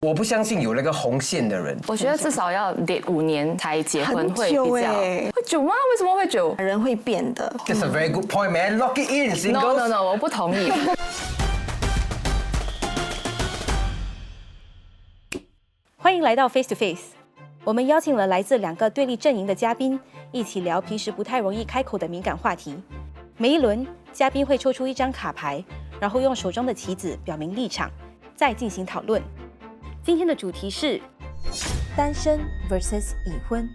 我不相信有那个红线的人。我觉得至少要date5年才结婚会比较会久吗？为什么会久？人会变的。That's a very good point, man. Lock it in, singles. No， 我不同意。欢迎来到 Face to Face， 我们邀请了来自2个对立阵营的嘉宾，一起聊平时不太容易开口的敏感话题。每一轮，嘉宾会抽出一张卡牌，然后用手中的棋子表明立场，再进行讨论。今天的主题是单身 vs 已婚。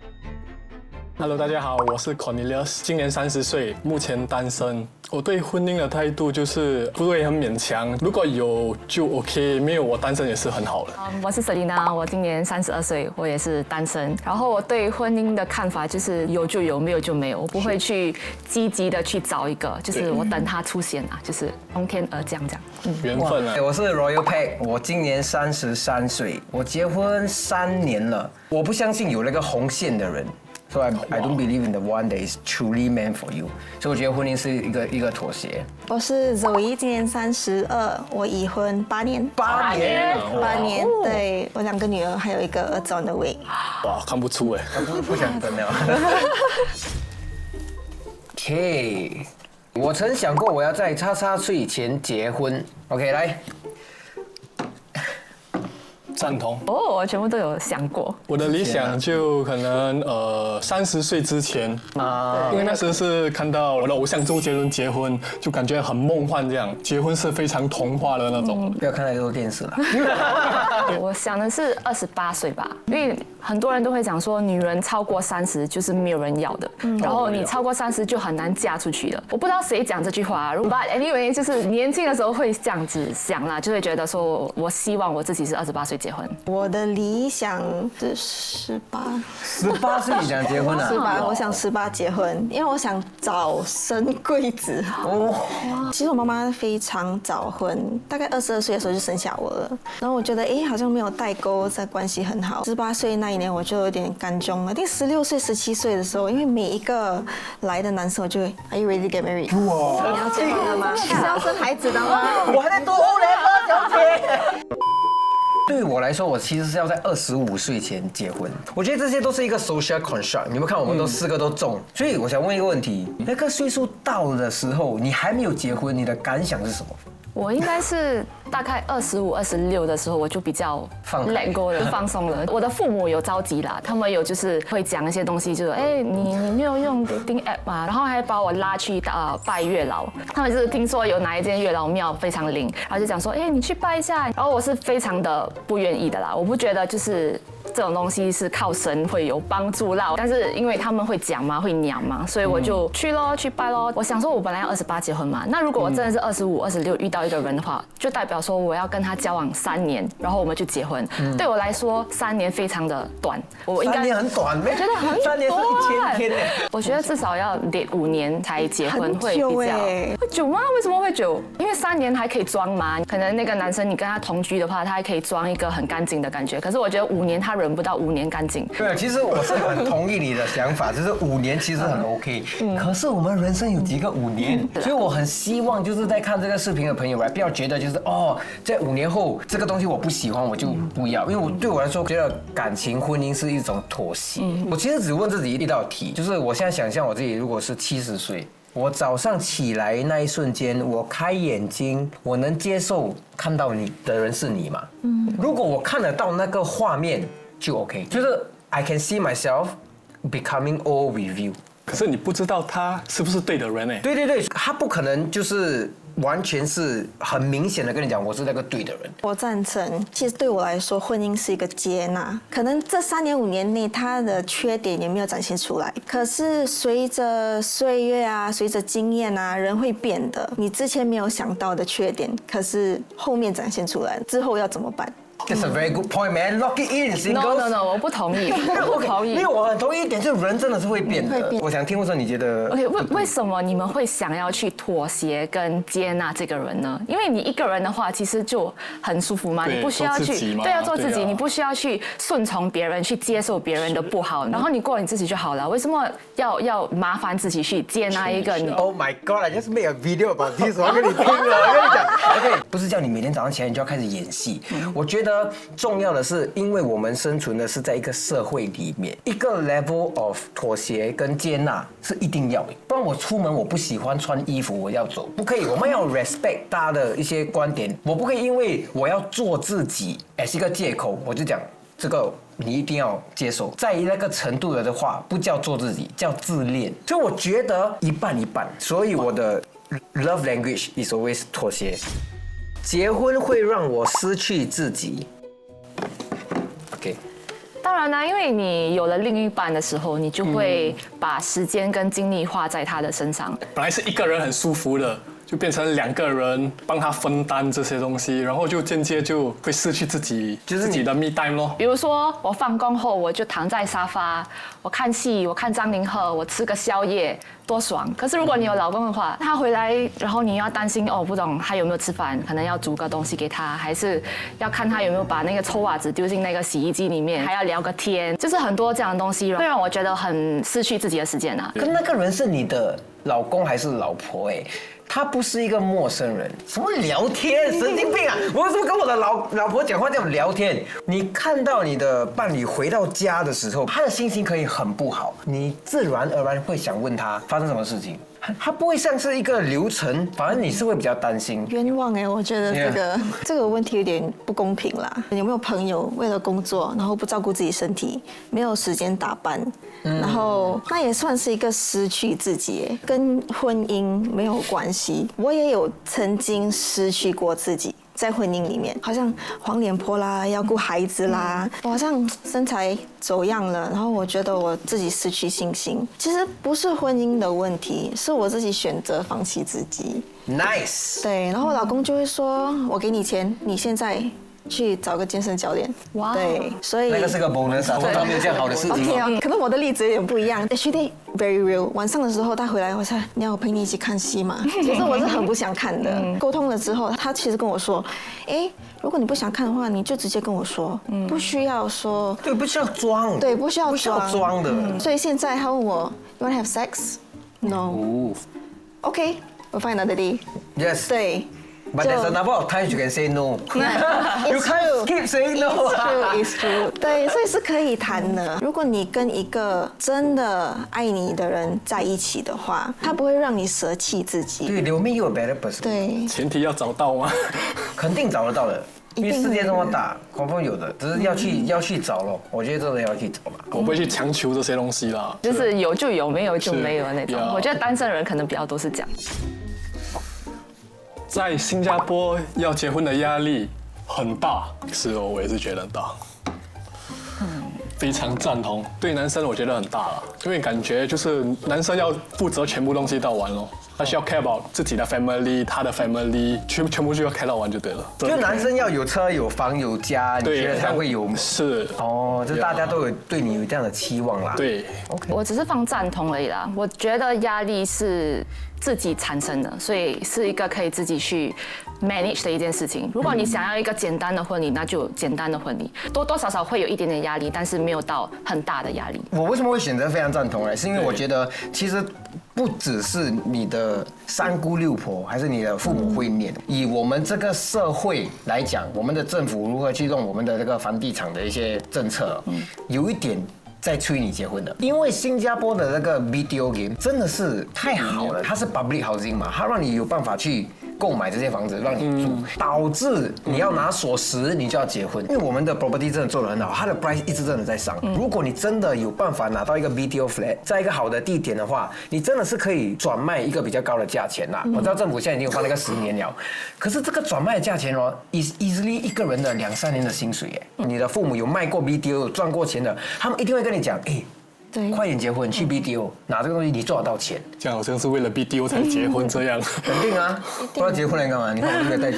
Hello， 大家好，我是 Cornelius， 今年30岁，目前单身。我对婚姻的态度就是不会很勉强，如果有就 OK， 没有我单身也是很好的。我是 Selina， 我今年32岁，我也是单身。然后我对婚姻的看法就是有就有，没有就没有，我不会去积极的去找一个，就是我等他出现啊，就是从天而降这样。缘分啊！我是 Royal Pack， 我今年33岁，我结婚3年了。我不相信有那个红线的人。So I don't believe in the one that is truly meant for you。所以我觉得婚姻是一个妥协。我是 Zoe， 今年32，我已婚8年。8年？8年，对，我2个女儿，还有1个儿子 on the way。哇，看不出哎，不想等了。OK， 我曾想过我要在XX岁前结婚。OK， 来。赞同我全部都有想过。我的理想就可能30岁之前啊，因为那时是看到我的偶像周杰伦结婚，就感觉很梦幻这样，结婚是非常童话的那种。不要看太多电视了。我想的是28岁吧，因为很多人都会讲说，女人超过30就是没有人要的，然后你超过30就很难嫁出去了。我不知道谁讲这句话，but anyway， 就是年轻的时候会这样子想啦，就会觉得说我希望我自己是28岁结婚。我的理想是18岁你想结婚啊？18，我想18结婚，因为我想早生贵子。其实我妈妈非常早婚，大概22岁的时候就生下我了。然后我觉得，好像没有代沟，这关系很好。18岁那一年我就有点干中了。第16岁、17岁的时候，因为每一个来的男生，我就会 Are you ready to get married？ 哇！你要结婚了吗？是要生孩子的吗？我还在读欧联吗，小姐？对我来说，我其实是要在25岁前结婚。我觉得这些都是一个 social construct。你们看，我们都4个都中，所以我想问一个问题：那个岁数到的时候，你还没有结婚，你的感想是什么？我应该是大概25、26的时候，我就比较let go 了，放松了。我的父母有着急啦，他们有就是会讲一些东西，就是你没有用 dating app 嘛，然后还把我拉去拜月老。他们就是听说有哪一间月老庙非常灵，然后就讲说，你去拜一下。然后我是非常的不愿意的啦，我不觉得就是这种东西是靠神会有帮助啦。但是因为他们会讲嘛，会娘嘛，所以我就去咯，去拜咯。我想说，我本来要28结婚嘛，那如果我真的是25、26遇到一个人的话，就代表说我要跟他交往3年，然后我们就结婚。对我来说，3年非常的短。我应该3年很短咩？我觉得很短。3年是1000天耶。我觉得至少要date5年才结婚会比较。会久吗？为什么会久？因为3年还可以装嘛。可能那个男生你跟他同居的话，他还可以装一个很干净的感觉。可是我觉得5年他忍不到5年干净。对，其实我是很同意你的想法，就是5年其实很 OK。可是我们人生有几个5年？所以我很希望就是在看这个视频的朋友不要觉得就是在5年后这个东西我不喜欢我就不要，因为对我来说，觉得感情婚姻是一种妥协。我其实只问自己一道题，就是我现在想象我自己如果是70岁。我早上起来那一瞬间，我开眼睛，我能接受看到你的人是你吗？如果我看得到那个画面就 OK， 就是 I can see myself becoming old with you。可是你不知道他是不是对的人哎。对，他不可能就是完全是很明显的跟你讲我是那个对的人。我赞成，其实对我来说，婚姻是一个接纳。可能这3年5年内，他的缺点也没有展现出来。可是随着岁月啊，随着经验啊，人会变的。你之前没有想到的缺点，可是后面展现出来，之后要怎么办？That's a very good point, man. Lock it in, singles. No， 我不同意，我不同意。因为我很同意一点，就是人真的是会变的。我想听说你觉得 ？OK， 为什么你们会想要去妥协跟接纳这个人呢？因为你一个人的话，其实就很舒服嘛，你不需要去做自己，你不需要去顺从别人，去接受别人的不好，然后你过你自己就好了。为什么要麻烦自己去接纳一个你 ？Oh my God! I just made a video about this， 我要跟你听了，我跟你讲 ，OK， 不是叫你每天早上起来你就要开始演戏。我觉得得重要的是，因为我们生存的是在一个社会里面，一个 level of 妥协跟接纳是一定要的。不然我出门我不喜欢穿衣服，我要走，不可以。我们要 respect 大家的一些观点，我不可以因为我要做自己是一个借口，我就讲这个。你一定要接受，在那个程度的话，不叫做自己，叫自恋。所以我觉得一半一半。所以我的 love language is always 妥协。结婚会让我失去自己。OK。当然啦，因为你有了另一半的时候，你就会把时间跟精力花在他的身上。本来是一个人很舒服的。就变成2个人帮他分担这些东西，然后就间接就会失去自己的 me time 咯。比如说我放工后，我就躺在沙发，我看戏，我看张凌赫，我吃个宵夜，多爽。可是如果你有老公的话，他回来，然后你要担心哦，不懂他有没有吃饭，可能要煮个东西给他，还是要看他有没有把那个臭袜子丢进那个洗衣机里面，还要聊个天，就是很多这样的东西，会让我觉得很失去自己的时间啊。可那个人是你的老公还是老婆？他不是一个陌生人，什么聊天，神经病啊！我为什么跟我的老婆讲话这样聊天？你看到你的伴侣回到家的时候，他的心情可以很不好，你自然而然会想问他发生什么事情。它不会像是一个流程，反正你是会比较担心。冤枉我觉得这个问题有点不公平啦。有没有朋友为了工作，然后不照顾自己身体，没有时间打扮，然后那也算是一个失去自己，跟婚姻没有关系。我也有曾经失去过自己。在婚姻里面，好像黄脸婆啦，要顾孩子啦，我好像身材走样了，然后我觉得我自己失去信心。其实不是婚姻的问题，是我自己选择放弃自己。Nice。对，然后我老公就会说：“我给你钱，你现在去找个健身教练。”哇，对，所以那个是个 bonus 啊，通常没有这样好的事情。OK 可能我的例子有点不一样。Actually very real。晚上的时候他回来，我说你要我陪你一起看戏吗？其实我是很不想看的。沟通了之后，他其实跟我说，如果你不想看的话，你就直接跟我说，不需要说。对，不需要装。对，不需要装的。所以现在他问我 ，You wanna have sex? No. Okay, we'll find another day. Yes. 对。But there's a number of times you can say no. You can't keep saying no. It's true. 对，所以是可以谈的。如果你跟一个真的爱你的人在一起的话，他不会让你舍弃自己。对，留命又有 better person。对，前提要找到吗？肯定找得到的。因为世界这么大，confirm有的，只是要去找咯。我觉得真的要去找吧。我不会去强求这些东西啦，就是有就有，没有就没有那种。我觉得单身人可能比较多是这样。在新加坡要结婚的压力很大，是哦，我也是觉得很大。非常赞同。对男生我觉得很大了，因为感觉就是男生要负责全部东西到完咯。他需要 care about 自己的 family， 他的 family， 全部就要 care 到完就对了。就男生要有车有房有家，你觉得才会有？是哦，就大家都有对你有这样的期望啦。对 ，OK。我只是放赞同而已啦。我觉得压力是自己产生的，所以是一个可以自己去 manage 的一件事情。如果你想要一个简单的婚礼，那就简单的婚礼，多多少少会有一点点压力，但是没有到很大的压力。我为什么会选择非常赞同呢？是因为我觉得其实不只是你的三姑六婆，还是你的父母会念。以我们这个社会来讲，我们的政府如何去用我们的这个房地产的一些政策，有一点在催你结婚的。因为新加坡的那个 BTO game 真的是太好了，它是 public housing 嘛，它让你有办法去购买这些房子让你住，导致你要拿锁匙，你就要结婚。因为我们的 property 真的做得很好，它的 price 一直真的在上。如果你真的有办法拿到一个 BTO flat， 在一个好的地点的话，你真的是可以转卖一个比较高的价钱啦。我知道政府现在已经放那个10年了，可是这个转卖的价钱哦 ，is easily 一个人的2-3年的薪水耶。你的父母有卖过 BTO 有赚过钱的，他们一定会跟你讲，快点结婚去 BTO 拿这个东西，你赚得到钱。这样好像是为了 BTO 才结婚这样。肯定啊，不然结婚来干嘛？你看我都没有带去。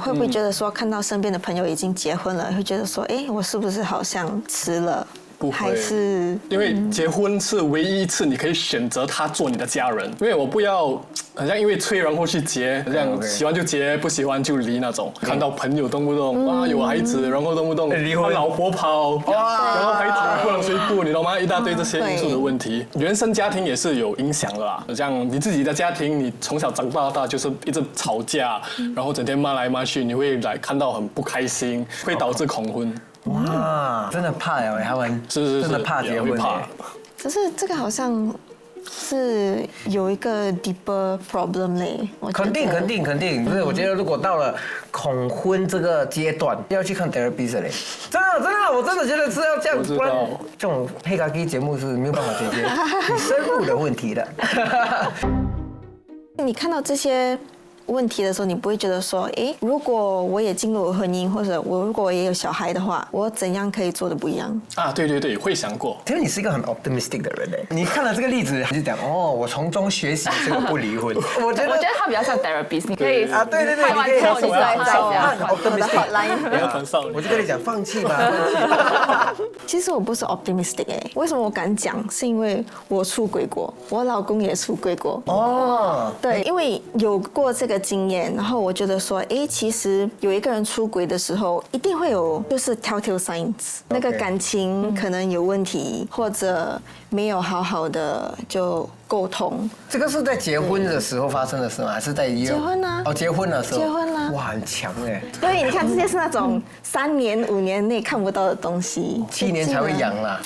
会不会觉得说看到身边的朋友已经结婚了，会觉得说，我是不是好像迟了？不会，还是因为结婚是唯一一次你可以选择他做你的家人，因为我不要好像因为催然后去结，好像喜欢就结，不喜欢就离那种。看到朋友动不动哇有孩子，然后动不动离婚，老婆跑，然后孩子不能谁顾，你懂吗？一大堆这些因素的问题，原生家庭也是有影响的啦。像你自己的家庭，你从小长到大就是一直吵架，然后整天骂来骂去，你会来看到很不开心，会导致恐婚。哇，真的怕呀，他们是真的怕结婚。可是这个好像是有一个 deeper problem 嘞。肯定，不是，我觉得如果到了恐婚这个阶段，要去看 therapist 嘞。真的，我真的觉得是要这样，不然这种黑咖啡节目是没有办法解决你深入的问题的。你看到这些问题的时候，你不会觉得说，如果我也进入了婚姻，或者如果我也有小孩的话，我怎样可以做的不一样？啊，对，会想过。其实你是一个很 optimistic 的人嘞。你看了这个例子，你就讲我从中学习这个不离婚。我觉得他比较像 therapist， 你可以对，开完之后你再讲。我就跟你讲，放弃吧。其实我不是 optimistic 为什么我敢讲？是因为我出轨过，我老公也出轨过。哦，对，因为有过这个经验，然后我觉得说，其实有一个人出轨的时候，一定会有就是 telltale signs， 那个感情可能有问题，或者没有好好的就沟通。这个是在结婚的时候发生的事吗？还是在结婚啊？结婚的时候。结婚啊！哇，很强哎。对，你看这些是那种3年5年内看不到的东西，7年才会养啦。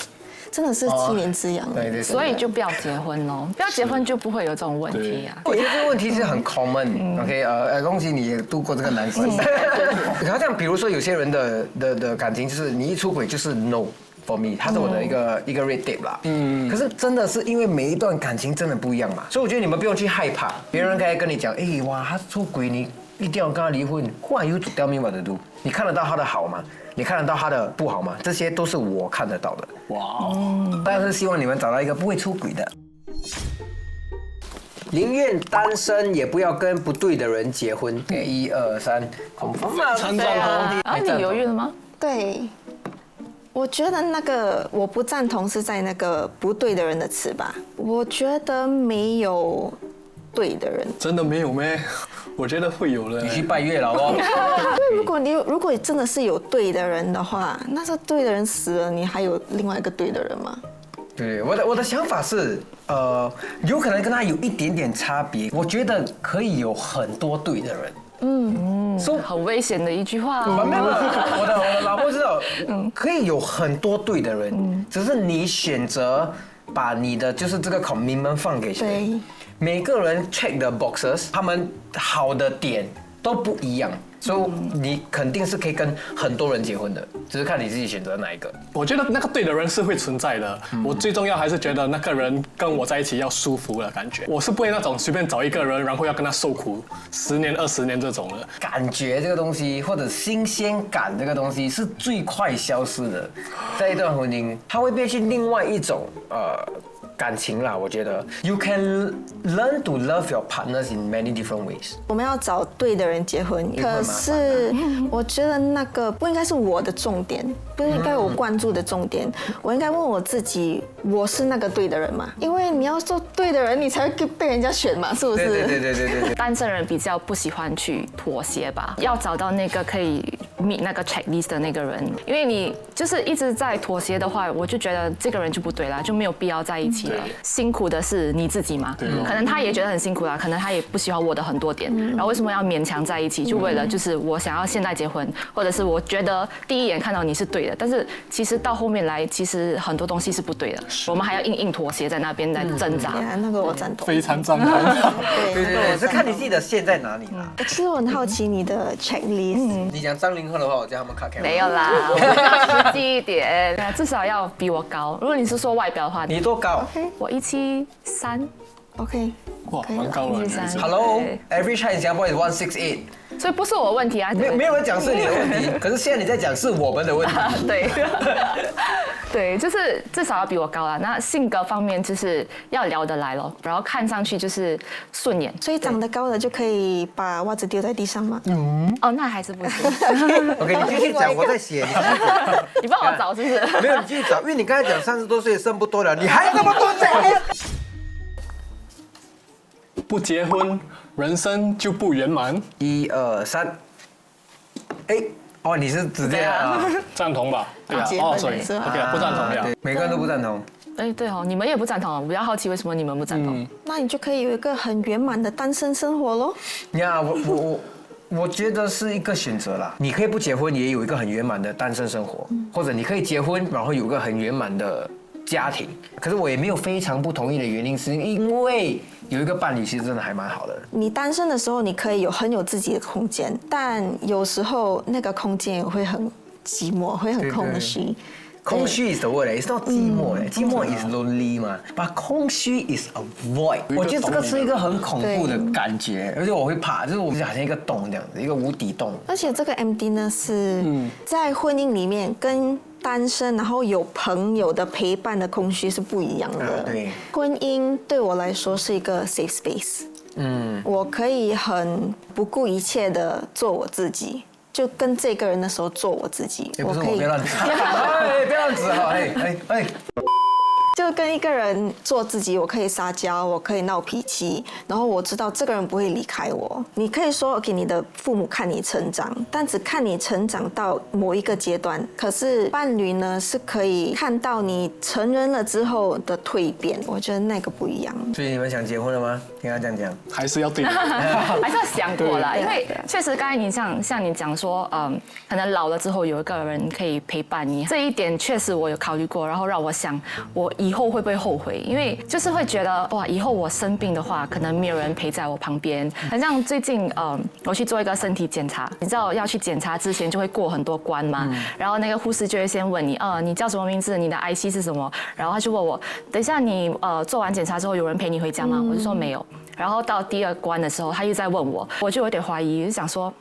真的是7年之痒，对，所以就不要结婚咯，不要结婚就不会有这种问题啊。我觉得这个问题是很 common，OK， 恭喜你也度过这个难关。好像比如说有些人的感情就是你一出轨就是 no for me， 他是我的一个 red tape 啦。可是真的是因为每一段感情真的不一样嘛，所以我觉得你们不用去害怕，别人可以跟你讲，哇，他出轨你一定要跟他离婚，Who are you to tell me what to do？ 你看得到他的好吗？你看得到他的不好吗？这些都是我看得到的。哇，但是希望你们找到一个不会出轨的。宁愿单身也不要跟不对的人结婚。1、2、3，参照同。啊，你犹豫了吗？对，我觉得那个我不赞同是在那个不对的人的词吧。我觉得没有对的人。真的没有咩？我觉得会有的。你去拜月老哦。对，如果真的是有对的人的话，那是对的人死了，你还有另外一个对的人吗？对，我的想法是，有可能跟他有一点点差别。我觉得可以有很多对的人。很危险的一句话哦。没有，我的老婆知道，可以有很多对的人，只是你选择把你的就是这个 commitment 放给谁。对。每个人 check 的 boxes， 他们好的点都不一样，所以你肯定是可以跟很多人结婚的，只是看你自己选择哪一个。我觉得那个对的人是会存在的，我最重要还是觉得那个人跟我在一起要舒服的感觉。我是不会那种随便找一个人，然后要跟他受苦10年20年这种的。感觉这个东西或者新鲜感这个东西是最快消失的，在一段婚姻，它会变成另外一种感情啦，我觉得 you can learn to love your partners in many different ways。我们要找对的人结婚，可是我觉得那个不应该是我的重点，不应该我关注的重点。我应该问我自己，我是那个对的人吗？因为你要做对的人，你才会被人家选嘛，是不是？对。单身人比较不喜欢去妥协吧，要找到那个可以 meet 那个 checklist 的那个人，因为你就是一直在妥协的话，我就觉得这个人就不对啦，就没有必要在一起了。辛苦的是你自己嘛，可能他也觉得很辛苦啦，可能他也不喜欢我的很多点，然后为什么要勉强在一起？就为了就是我想要现在结婚，或者是我觉得第一眼看到你是对的，但是其实到后面来，其实很多东西是不对的，我们还要硬妥协在那边来挣扎。那个我赞同，非常赞同。对，是看你自己的线在哪里啦。其实我很好奇你的 checklist。你讲张凌赫的话，我叫他们看开。没有啦，我比较实际一点，至少要比我高。如果你是说外表的话，你多高？我173。OK。哇，蛮高了。Hello，average height in Singapore is 168。所以不是我问题啊，没有人讲是你的问题，可是现在你在讲是我们的问题。对。对，就是至少要比我高啦。那性格方面就是要聊得来咯，然后看上去就是顺眼。所以长得高的就可以把袜子丢在地上吗？哦，那还是不行。OK， 你继续讲，我在写。你帮我找是不是？没有，你继续找，因为你刚才讲30多岁剩不多了，你还那么多岁。不结婚，人生就不圆满。1、2、3，哎，哦，你是直接啊？赞同吧？对啊，所以 OK 不赞同呀。每个人都不赞同。哎，对哦，你们也不赞同，我比较好奇为什么你们不赞同？那你就可以有一个很圆满的单身生活咯。呀，我觉得是一个选择啦。你可以不结婚，也有一个很圆满的单身生活，或者你可以结婚，然后有个很圆满的家庭。可是我也没有非常不同意的原因，是因为有一个伴侣其实真的还蛮好的。你单身的时候，你可以很有自己的空间，但有时候那个空间也会很寂寞，会很空虚。空虚 is the word， it's not 寂寞嘞，寂寞 is lonely 嘛，把空虚 is a void。我觉得这个是一个很恐怖的感觉，而且我会怕，就是我好像一个洞这样子，一个无底洞。而且这个 MD 呢是在婚姻里面跟单身然后有朋友的陪伴的空虚是不一样的。对，婚姻对我来说是一个 safe space。我可以很不顾一切的做我自己。就跟这个人的时候做我自己，我可以不要乱指，不要乱指哈，就跟一个人做自己，我可以撒娇，我可以闹脾气，然后我知道这个人不会离开我。你可以说给你的父母看你成长，但只看你成长到某一个阶段。可是伴侣呢，是可以看到你成人了之后的蜕变，我觉得那个不一样。所以你们想结婚了吗？听他这样讲，还是要对，还是要想过啦，因为确实刚才你像你讲说，可能老了之后有一个人可以陪伴你，这一点确实我有考虑过，然后让我想我以后会不会后悔？因为就是会觉得哇，以后我生病的话，可能没有人陪在我旁边。很像最近我去做一个身体检查，你知道要去检查之前就会过很多关嘛，然后那个护士就会先问你，你叫什么名字？你的 IC 是什么？然后他就问我，等一下你做完检查之后有人陪你回家吗？我就说没有。然后到第2关的时候，他又在问我，我就有点怀疑，就想说，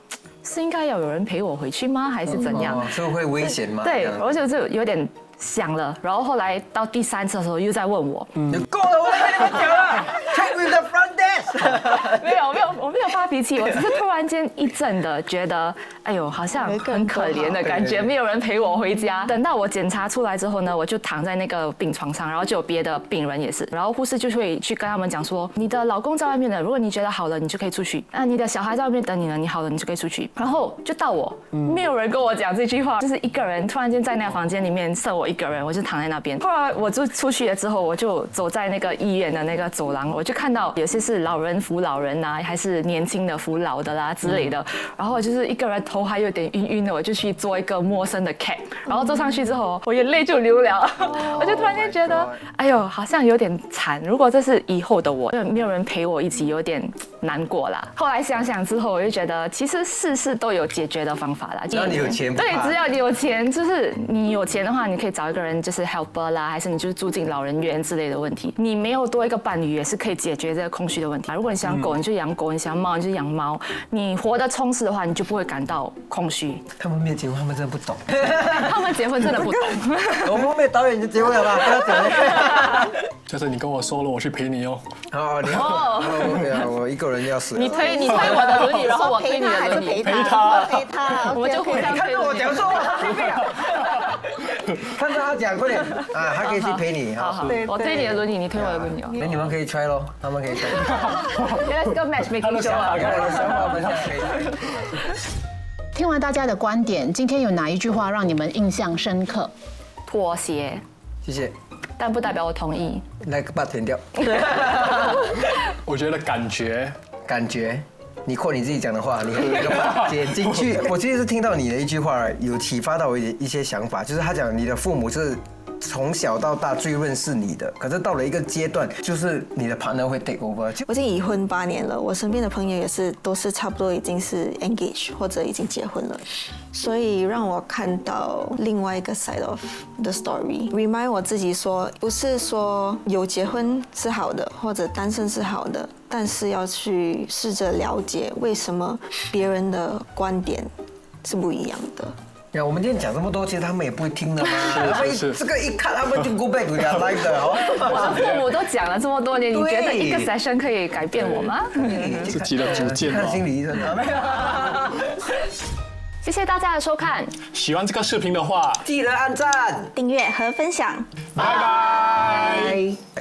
是应该要有人陪我回去吗？还是怎样？是会危险吗？对，我就有点想了。然后后来到第3次的时候，又在问我，你够了，我跟你讲了 ，check with the front desk。没有，我没有发脾气，我只是突然间一阵的觉得，哎呦，好像很可怜的感觉，没有人陪我回家。等到我检查出来之后呢，我就躺在那个病床上，然后就有别的病人也是，然后护士就会去跟他们讲说，你的老公在外面了，如果你觉得好了，你就可以出去；你的小孩在外面等你了，你好了，你就可以出去。然后就到我，没有人跟我讲这句话，就是一个人突然间在那个房间里面剩我一个人，我就躺在那边。后来我就出去了之后，我就走在那个医院的那个走廊，我就看到有些是老人扶老人啊，还是年轻的扶老的啦之类的。然后我就是一个人头还有点晕晕的，我就去做一个陌生的 cab， 然后坐上去之后，我眼泪就流了。我就突然间觉得，哎呦，好像有点惨。如果这是以后的我，没有人陪我一起，有点难过啦。后来想想之后，我就觉得其实事事都有解决的方法啦。只要你有钱，对，只要你有钱，就是你有钱的话，你可以找一个人就是 helper 啦，还是你就是住进老人院之类的问题。你没有多一个伴侣，也是可以解决这个空虚的问题。如果你想狗，你就养狗；你想猫，你就养猫。你活得充实的话，你就不会感到空虚。他们没有结婚，他们真的不懂。他们结婚真的不懂。我们后面导演就结婚了吧？不要讲。就是你跟我说了，我去陪你哦。好，你好。OK 啊，我一个人要死了。你推我的轮椅，然后我推你的轮椅。陪他。我们就互相推。看着我讲错话，看着他讲，快点啊，他可以去陪你。好，我推你的轮椅，你推我的轮椅哦。那你们可以 try 咯，他们可以 try。原来是个 matchmaking show 啊！我的想法我们现在可以。听完大家的观点，今天有哪一句话让你们印象深刻？妥协，谢谢。但不代表我同意。那个把填掉。我觉得感觉，你扩你自己讲的话，你那个把剪进去。我其实是听到你的一句话，有启发到我一些想法，就是他讲你的父母是从小到大最认识你的，可是到了一个阶段，就是你的 partner 会 take over。我已经已婚8年了，我身边的朋友也是都是差不多已经是 engage 或者已经结婚了，所以让我看到另外一个 side of the story，remind 我自己说，不是说有结婚是好的，或者单身是好的，但是要去试着了解为什么别人的观点是不一样的。呀，我们今天讲这么多，其实他们也不会听的嘛。他们这个一看，他们就 go back to their life 的。我的父母都讲了这么多年，你觉得一个 session 可以改变我吗？自己的主见看心理医生啊。谢谢大家的收看，喜欢这个视频的话，记得按赞、订阅和分享。拜拜。